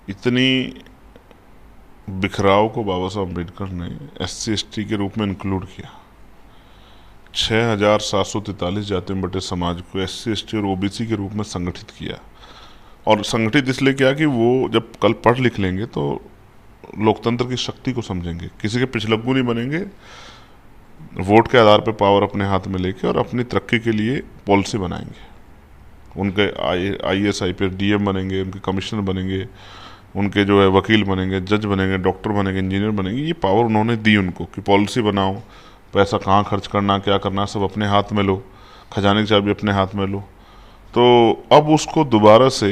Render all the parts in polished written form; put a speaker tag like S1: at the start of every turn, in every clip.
S1: इतनी बिखराव को बाबा साहब अम्बेडकर ने SC ST के रूप में इंक्लूड किया। 6,743 जाति में बटे समाज को SC ST और OBC के रूप में संगठित किया। और संगठित इसलिए किया कि वो जब कल पढ़ लिख लेंगे तो लोकतंत्र की शक्ति को समझेंगे, किसी के पिछलग्गू नहीं बनेंगे, वोट के आधार पर पावर अपने हाथ में लेके और अपनी तरक्की के लिए पॉलिसी बनाएंगे। उनके IAS IPS DM बनेंगे, उनके कमिश्नर बनेंगे, उनके जो है वकील बनेंगे, जज बनेंगे, डॉक्टर बनेंगे, इंजीनियर बनेंगे। ये पावर उन्होंने दी उनको कि पॉलिसी बनाओ, पैसा कहाँ खर्च करना, क्या करना, सब अपने हाथ में लो, खजाने की चाबी अपने हाथ में लो। तो अब उसको दोबारा से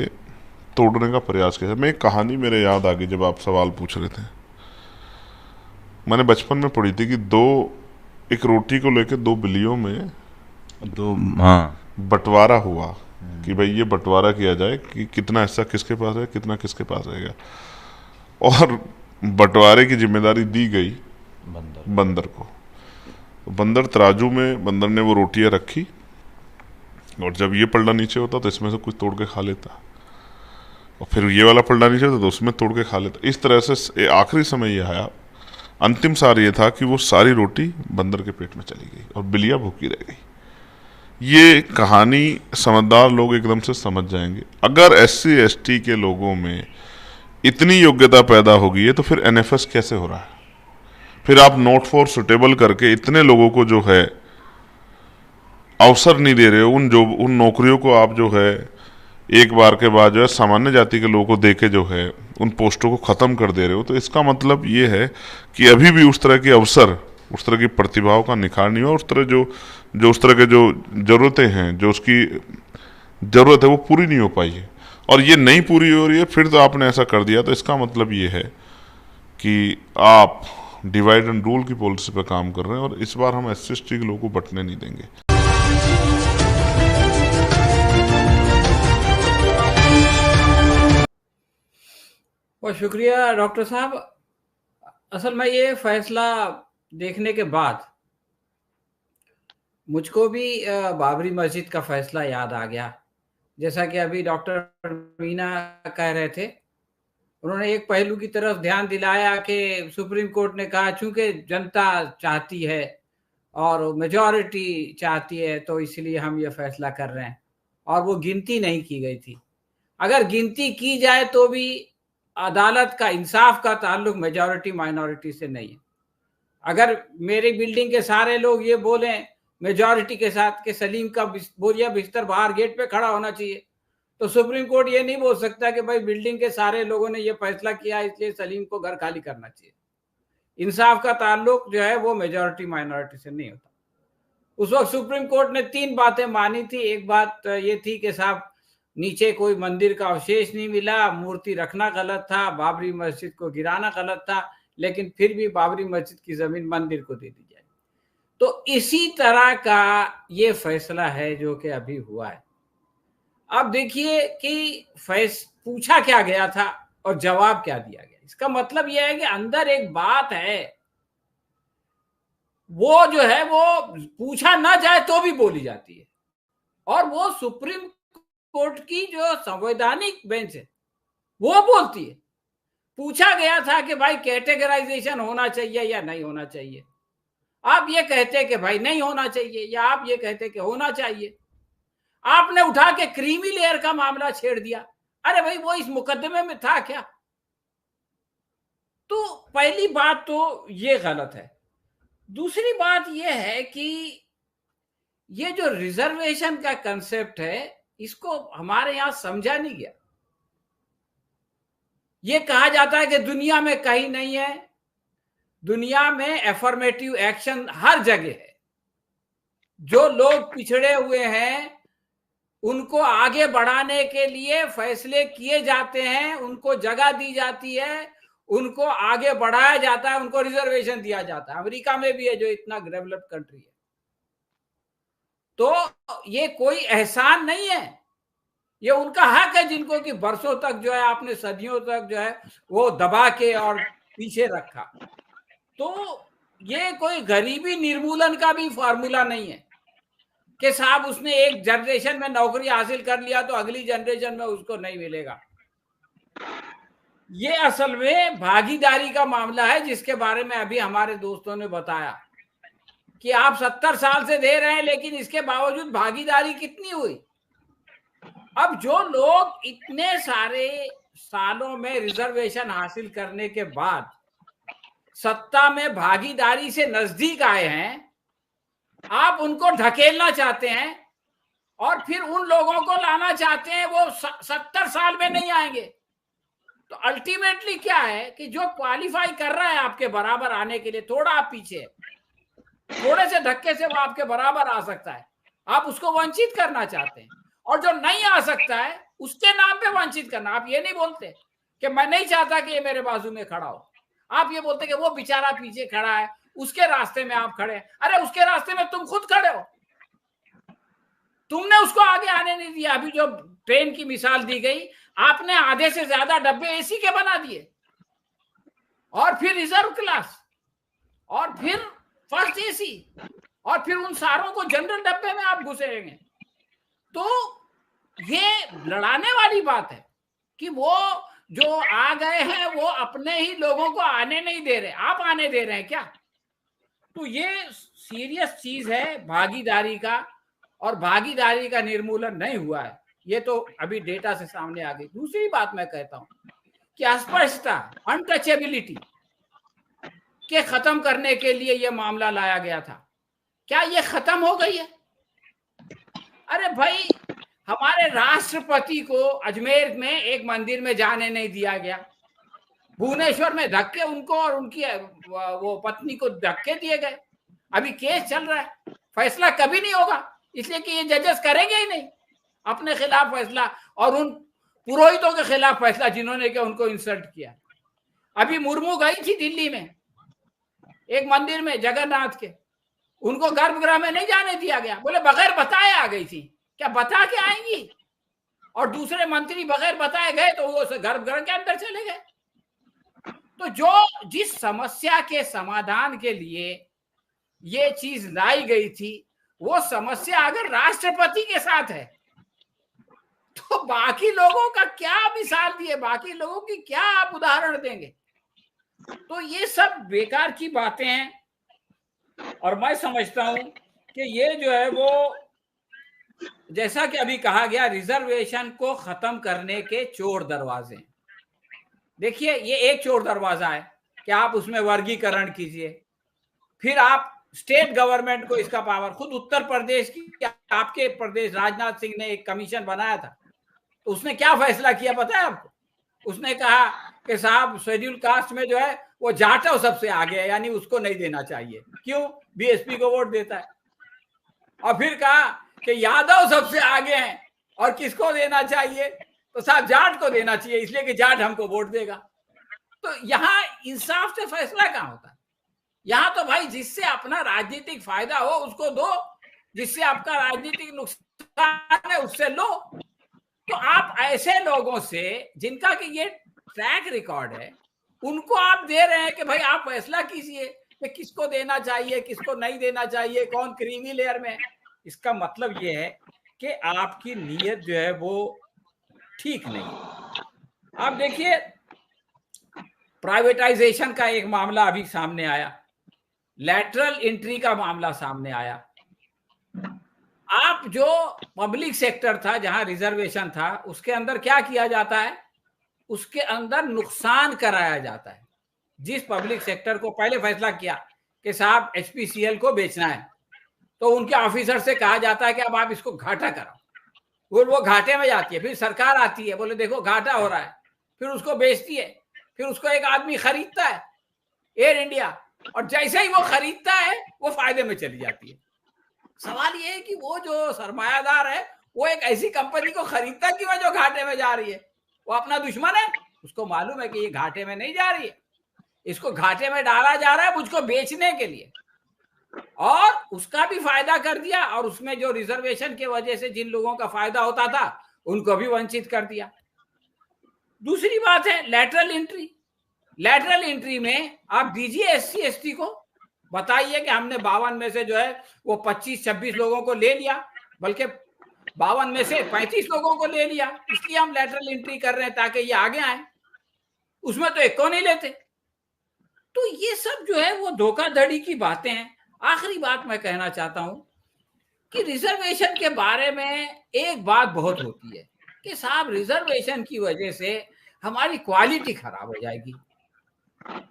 S1: तोड़ने का प्रयास किया। मैं एक कहानी मेरे याद आ गई जब आप सवाल पूछ रहे थे। मैंने बचपन में पढ़ी थी कि एक रोटी को लेकर दो बिल्लियों में
S2: दो, हाँ।
S1: बंटवारा हुआ कि भाई ये बंटवारा किया जाए कि कितना हिस्सा किसके पास है, कितना किसके पास रहेगा। और बंटवारे की जिम्मेदारी दी गई बंदर को। तो बंदर तराजू में, बंदर ने वो रोटियां रखी और जब ये पलड़ा नीचे होता तो इसमें से कुछ तोड़ के खा लेता, और फिर ये वाला पलड़ा नीचे होता तो उसमें तोड़ के खा लेता। इस तरह से आखिरी समय ये आया, अंतिम सार ये था कि वो सारी रोटी बंदर के पेट में चली गई और बिल्लियां भूखी रह गई। ये कहानी समझदार लोग एकदम से समझ जाएंगे। अगर SC ST के लोगों में इतनी योग्यता पैदा होगी है तो फिर NFS कैसे हो रहा है? फिर आप नॉट फॉर सुटेबल करके इतने लोगों को जो है अवसर नहीं दे रहे हो, उन नौकरियों को आप जो है एक बार के बाद जो है सामान्य जाति के लोगों को देके जो है उन पोस्टों को खत्म कर दे रहे हो। तो इसका मतलब ये है कि अभी भी उस तरह के अवसर, उस तरह की प्रतिभाओं का निखार नहीं हुआ। उस तरह जो उस तरह के जो जरूरतें हैं, जो उसकी जरूरत है वो पूरी नहीं हो पाई है। और ये नहीं पूरी हो रही है, फिर तो आपने ऐसा कर दिया, तो इसका मतलब ये है कि आप डिवाइड एंड रूल की पॉलिसी पर काम कर रहे हैं। और इस बार हम SC ST के लोगों को बंटने नहीं देंगे।
S3: बहुत शुक्रिया डॉक्टर साहब। असल में ये फैसला देखने के बाद मुझको भी बाबरी मस्जिद का फैसला याद आ गया। जैसा कि अभी डॉक्टर मीना कह रहे थे, उन्होंने एक पहलू की तरफ ध्यान दिलाया कि सुप्रीम कोर्ट ने कहा चूंकि जनता चाहती है और मेजॉरिटी चाहती है तो इसलिए हम ये फैसला कर रहे हैं, और वो गिनती नहीं की गई थी। अगर गिनती की जाए तो भी अदालत का, इंसाफ का ताल्लुक मेजॉरिटी माइनॉरिटी से नहीं है। अगर मेरी बिल्डिंग के सारे लोग ये बोलें मेजॉरिटी के साथ कि सलीम का बोरिया बिस्तर बाहर गेट पे खड़ा होना चाहिए, तो सुप्रीम कोर्ट ये नहीं बोल सकता कि भाई बिल्डिंग के सारे लोगों ने ये फैसला किया इसलिए सलीम को घर खाली करना चाहिए। इंसाफ का ताल्लुक जो है वो मेजॉरिटी माइनॉरिटी से नहीं होता। उस वक्त सुप्रीम कोर्ट ने 3 बातें मानी थी। एक बात ये थी कि साहब नीचे कोई मंदिर का अवशेष नहीं मिला, मूर्ति रखना गलत था, बाबरी मस्जिद को गिराना गलत था, लेकिन फिर भी बाबरी मस्जिद की जमीन मंदिर को दे दी जाए। तो इसी तरह का ये फैसला है जो कि अभी हुआ है। अब देखिए कि पूछा क्या गया था और जवाब क्या दिया गया। इसका मतलब यह है कि अंदर एक बात है, वो जो है वो पूछा ना जाए तो भी बोली जाती है, और वो सुप्रीम कोर्ट की जो संवैधानिक बेंच है वो बोलती है। पूछा गया था कि भाई कैटेगराइजेशन होना चाहिए या नहीं होना चाहिए। आप ये कहते कि भाई नहीं होना चाहिए, या आप ये कहते कि होना चाहिए। आपने उठा के क्रीमी लेयर का मामला छेड़ दिया। अरे भाई वो इस मुकदमे में था क्या? तो पहली बात तो ये गलत है। दूसरी बात यह है कि ये जो रिजर्वेशन का कंसेप्ट है इसको हमारे यहां समझा नहीं गया। ये कहा जाता है कि दुनिया में कहीं नहीं है। दुनिया में एफर्मेटिव एक्शन हर जगह है। जो लोग पिछड़े हुए हैं उनको आगे बढ़ाने के लिए फैसले किए जाते हैं, उनको जगह दी जाती है, उनको आगे बढ़ाया जाता है, उनको रिजर्वेशन दिया जाता है। अमेरिका में भी है जो इतना डेवलप्ड कंट्री है। तो ये कोई एहसान नहीं है, ये उनका हक है जिनको कि बरसों तक जो है, आपने सदियों तक जो है वो दबा के और पीछे रखा। तो ये कोई गरीबी निर्मूलन का भी फॉर्मूला नहीं है कि साहब उसने एक जनरेशन में नौकरी हासिल कर लिया तो अगली जनरेशन में उसको नहीं मिलेगा। ये असल में भागीदारी का मामला है, जिसके बारे में अभी हमारे दोस्तों ने बताया कि आप 70 साल से दे रहे हैं, लेकिन इसके बावजूद भागीदारी कितनी हुई। अब जो लोग इतने सारे सालों में रिजर्वेशन हासिल करने के बाद सत्ता में भागीदारी से नजदीक आए हैं, आप उनको ढकेलना चाहते हैं और फिर उन लोगों को लाना चाहते हैं, वो 70 साल में नहीं आएंगे। तो अल्टीमेटली क्या है कि जो क्वालिफाई कर रहा है आपके बराबर आने के लिए, थोड़ा आप पीछे, थोड़े से धक्के से वो आपके बराबर आ सकता है, आप उसको वंचित करना चाहते हैं। और जो नहीं आ सकता है उसके नाम पे वंचित करना। आप ये नहीं बोलते कि मैं नहीं चाहता कि ये मेरे बाजू में खड़ा हो, आप ये बोलते कि वो बेचारा पीछे खड़ा है, उसके रास्ते में आप खड़े। अरे उसके रास्ते में तुम खुद खड़े हो, तुमने उसको आगे आने नहीं दिया। अभी जो ट्रेन की मिसाल दी गई, आपने आधे से ज्यादा डब्बे एसी के बना दिए, और फिर रिजर्व क्लास, और फिर फर्स्ट एसी, और फिर उन सारों को जनरल डब्बे में आप घुसेंगे। तो ये लड़ाने वाली बात है कि वो जो आ गए हैं वो अपने ही लोगों को आने नहीं दे रहे, आप आने दे रहे हैं क्या? तो ये सीरियस चीज है भागीदारी का, और भागीदारी का निर्मूलन नहीं हुआ है। ये तो अभी डेटा से सामने आ गई। दूसरी बात मैं कहता हूं कि अस्पष्टता, अनटचेबिलिटी के खत्म करने के लिए यह मामला लाया गया था। क्या ये खत्म हो गई है? अरे भाई, हमारे राष्ट्रपति को अजमेर में एक मंदिर में जाने नहीं दिया गया, भुवनेश्वर में धक्के उनको और उनकी वो पत्नी को धक्के दिए गए। अभी केस चल रहा है, फैसला कभी नहीं होगा, इसलिए कि ये जजेस करेंगे ही नहीं अपने खिलाफ फैसला, और उन पुरोहितों के खिलाफ फैसला जिन्होंने कि उनको इंसल्ट किया। अभी मुर्मू गई थी दिल्ली में एक मंदिर में जगन्नाथ के, उनको गर्भगृह में नहीं जाने दिया गया, बोले बगैर बताए आ गई थी। क्या बता के आएंगी? और दूसरे मंत्री बगैर बताए गए तो वो गर्भगृह के अंदर चले गए। तो जो जिस समस्या के समाधान के लिए ये चीज लाई गई थी, वो समस्या अगर राष्ट्रपति के साथ है तो बाकी लोगों का क्या मिसाल दिए, बाकी लोगों की क्या आप उदाहरण देंगे? तो ये सब बेकार की बातें हैं। और मैं समझता हूं कि ये जो है वो, जैसा कि अभी कहा गया, रिजर्वेशन को खत्म करने के चोर दरवाजे। देखिए, ये एक चोर दरवाजा है कि आप उसमें वर्गीकरण कीजिए, फिर आप स्टेट गवर्नमेंट को इसका पावर, खुद उत्तर प्रदेश की, आपके प्रदेश राजनाथ सिंह ने एक कमीशन बनाया था, तो उसने क्या फैसला किया पता है आपको? उसने कहा कि साहब शेड्यूल कास्ट में जो है वो जाटव सबसे आगे है, यानी उसको नहीं देना चाहिए। क्यों? बीएसपी को वोट देता है। और फिर कहा कि यादव सबसे आगे हैं और किसको देना चाहिए? तो साहब जाट को देना चाहिए, इसलिए कि जाट हमको वोट देगा। तो यहाँ इंसाफ से फैसला कहाँ होता है? यहाँ तो भाई जिससे अपना राजनीतिक फायदा हो उसको दो, जिससे आपका राजनीतिक नुकसान है उससे लो। तो आप ऐसे लोगों से जिनका कि ये ट्रैक रिकॉर्ड है, उनको आप दे रहे हैं कि भाई आप फैसला कीजिए कि किसको देना चाहिए, किसको नहीं देना चाहिए, कौन क्रीमी लेयर में। इसका मतलब ये है कि आपकी नीयत जो है वो ठीक नहीं है। आप देखिए, प्राइवेटाइजेशन का एक मामला अभी सामने आया, लैटरल एंट्री का मामला सामने आया। आप जो पब्लिक सेक्टर था जहां रिजर्वेशन था, उसके अंदर क्या किया जाता है? उसके अंदर नुकसान कराया जाता है। जिस पब्लिक सेक्टर को पहले फैसला किया कि साहब एचपीसीएल को बेचना है, तो उनके ऑफिसर से कहा जाता है कि अब आप इसको घाटा कराओ, वो घाटे में जाती है। फिर सरकार आती है, बोले देखो घाटा हो रहा है, फिर उसको बेचती है, फिर उसको एक आदमी खरीदता है, एयर इंडिया, और जैसे ही वो खरीदता है वो फायदे में चली जाती है। सवाल ये है कि वो जो सरमायादार है वो एक ऐसी कंपनी को खरीदता क्यों है जो घाटे में जा रही है? वो अपना दुश्मन है, उसको मालूम है कि ये घाटे में नहीं जा रही है, इसको घाटे में डाला जा रहा है मुझको बेचने के लिए, और उसका भी फायदा कर दिया, और उसमें जो रिजर्वेशन की वजह से जिन लोगों का फायदा होता था उनको भी वंचित कर दिया। दूसरी बात है लैटरल एंट्री। लैटरल एंट्री में आप दीजिए एससी एसटी को, बताइए कि हमने 52 में से जो है वो 25-26 लोगों को ले लिया, बल्कि 52 में से 35 लोगों को ले लिया, इसलिए हम लैटरल एंट्री कर रहे हैं ताकि ये आगे आए। उसमें तो एक को नहीं लेते। तो ये सब जो है वो धोखाधड़ी की बातें हैं। आखिरी बात मैं कहना चाहता हूं कि रिजर्वेशन के बारे में एक बात बहुत होती है कि साहब रिजर्वेशन की वजह से हमारी क्वालिटी खराब हो जाएगी।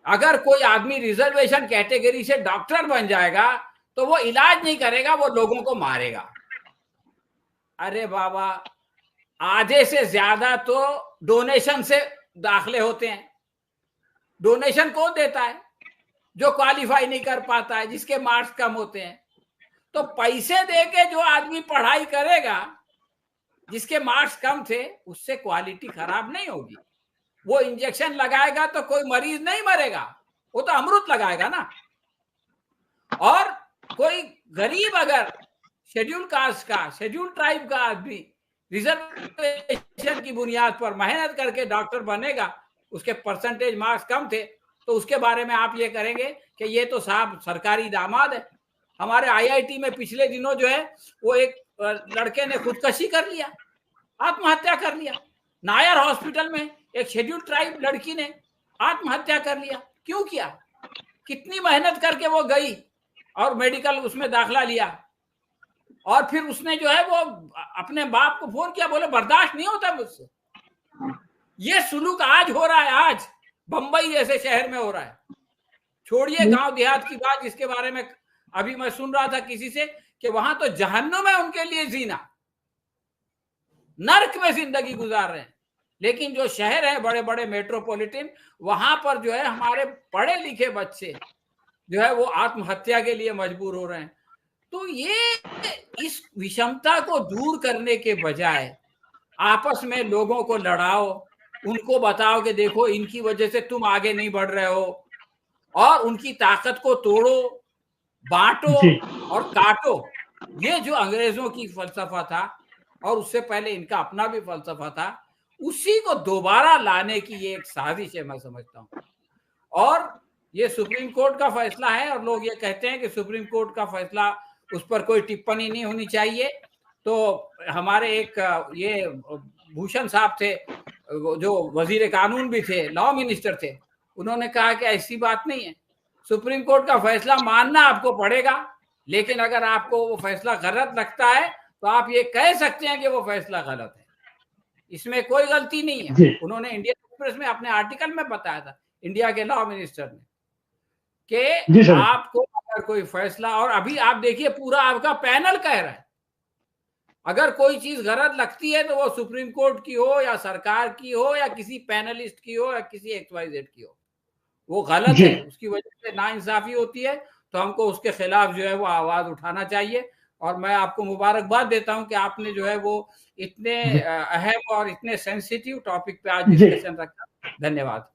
S3: अगर कोई आदमी रिजर्वेशन कैटेगरी से डॉक्टर बन जाएगा तो वो इलाज नहीं करेगा, वो लोगों को मारेगा। अरे बाबा, आधे से ज्यादा तो डोनेशन से दाखिले होते हैं। डोनेशन कौन देता है? जो क्वालिफाई नहीं कर पाता है, जिसके मार्क्स कम होते हैं। तो पैसे देके जो आदमी पढ़ाई करेगा, जिसके मार्क्स कम थे, उससे क्वालिटी खराब नहीं होगी। वो इंजेक्शन लगाएगा तो कोई मरीज नहीं मरेगा, वो तो अमृत लगाएगा ना। और कोई गरीब अगर शेड्यूल कास्ट का, शेड्यूल ट्राइब का आदमी रिजर्वेशन की बुनियाद पर मेहनत करके डॉक्टर बनेगा, उसके परसेंटेज मार्क्स कम थे, तो उसके बारे में आप ये करेंगे कि ये तो साहब सरकारी दामाद है। हमारे आईआईटी में पिछले दिनों जो है वो एक लड़के ने खुदकशी कर लिया, आत्महत्या कर लिया। नायर हॉस्पिटल में एक शेड्यूल ट्राइब लड़की ने आत्महत्या कर लिया। क्यों किया? कितनी मेहनत करके वो गई और मेडिकल उसमें दाखला लिया, और फिर उसने जो है वो अपने बाप को फोन किया, बोले बर्दाश्त नहीं होता मुझसे। ये सुलूक आज हो रहा है, आज बंबई जैसे शहर में हो रहा है। छोड़िए गांव देहात की बात, जिसके बारे में अभी मैं सुन रहा था किसी से कि वहां तो जहन्नुम है उनके लिए जीना, नर्क में जिंदगी गुजार रहे हैं। लेकिन जो शहर है बड़े बड़े मेट्रोपॉलिटन, वहां पर जो है हमारे पढ़े लिखे बच्चे जो है वो आत्महत्या के लिए मजबूर हो रहे हैं। तो ये इस विषमता को दूर करने के बजाय आपस में लोगों को लड़ाओ, उनको बताओ कि देखो इनकी वजह से तुम आगे नहीं बढ़ रहे हो, और उनकी ताकत को तोड़ो, बांटो और काटो। ये जो अंग्रेजों की फलसफा था और उससे पहले इनका अपना भी फलसफा था, उसी को दोबारा लाने की ये एक साजिश है, मैं समझता हूं। और ये सुप्रीम कोर्ट का फैसला है, और लोग ये कहते हैं कि सुप्रीम कोर्ट का फैसला, उस पर कोई टिप्पणी नहीं होनी चाहिए। तो हमारे एक ये भूषण साहब थे, जो वजीर कानून भी थे, लॉ मिनिस्टर थे, उन्होंने कहा कि ऐसी बात नहीं है, सुप्रीम कोर्ट का फैसला मानना आपको पड़ेगा, लेकिन अगर आपको वो फैसला गलत लगता है तो आप ये कह सकते हैं कि वो फैसला गलत है, इसमें कोई गलती नहीं है। उन्होंने इंडियन एक्सप्रेस में अपने आर्टिकल में बताया था, इंडिया के लॉ मिनिस्टर ने, कि आपको अगर कोई फैसला, और अभी आप देखिए पूरा आपका पैनल कह रहा है, अगर कोई चीज गलत लगती है तो वो सुप्रीम कोर्ट की हो या सरकार की हो या किसी पैनलिस्ट की हो या किसी XYZ की हो, वो गलत है, उसकी वजह से नाइंसाफी होती है, तो हमको उसके खिलाफ जो है वो आवाज उठाना चाहिए। और मैं आपको मुबारकबाद देता हूं कि आपने जो है वो इतने अहम और इतने सेंसिटिव टॉपिक पे आज डिस्कशन रखा। धन्यवाद।